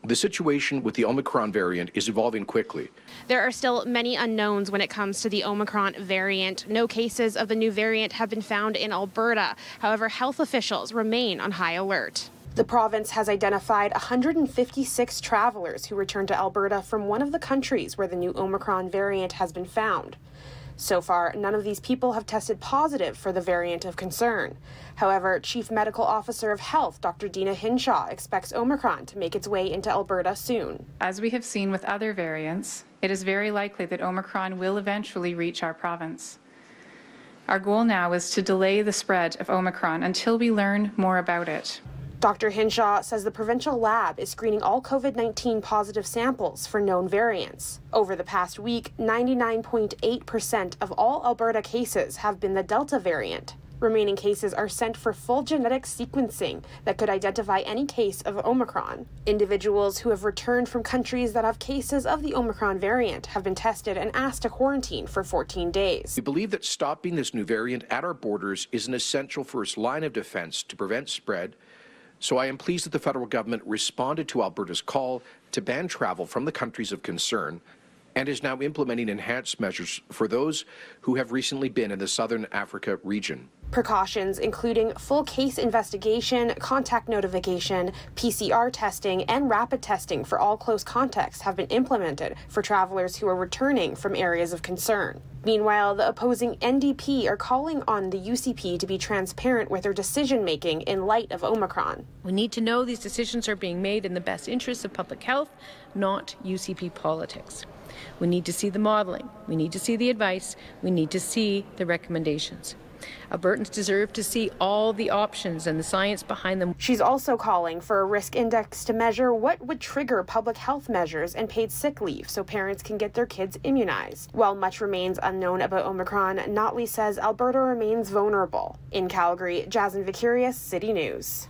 The situation with the Omicron variant is evolving quickly. There are still many unknowns when it comes to the Omicron variant. No cases of the new variant have been found in Alberta. However, health officials remain on high alert. The province has identified 156 travelers who returned to Alberta from one of the countries where the new Omicron variant has been found. So far, none of these people have tested positive for the variant of concern. However, Chief Medical Officer of Health, Dr. DEENA HINSHAW, expects Omicron to make its way into Alberta soon. As we have seen with other variants, it is very likely that Omicron will eventually reach our province. Our goal now is to delay the spread of Omicron until we learn more about it. Dr. HINSHAW says the provincial lab is screening all COVID-19 positive samples for known variants. Over the past week, 99.8% of all Alberta cases have been the Delta variant. Remaining cases are sent for full genetic sequencing that could identify any case of Omicron. Individuals who have returned from countries that have cases of the Omicron variant have been tested and asked to quarantine for 14 days. We believe that stopping this new variant at our borders is an essential first line of defense to prevent spread. So I am pleased that the federal government responded to Alberta's call to ban travel from the countries of concern and is now implementing enhanced measures for those who have recently been in the Southern Africa region. Precautions including full case investigation, contact notification, PCR testing, and rapid testing for all close contacts have been implemented for travelers who are returning from areas of concern. Meanwhile, the opposing NDP are calling on the UCP to be transparent with their decision-making in light of Omicron. We need to know these decisions are being made in the best interests of public health, not UCP politics. We need to see the modelling. We need to see the advice. We need to see the recommendations. Albertans deserve to see all the options and the science behind them. She's also calling for a risk index to measure what would trigger public health measures and paid sick leave so parents can get their kids immunized. While much remains unknown about Omicron, NOTLEY says Alberta remains vulnerable. In Calgary, Jasmine Vickaryous, City News.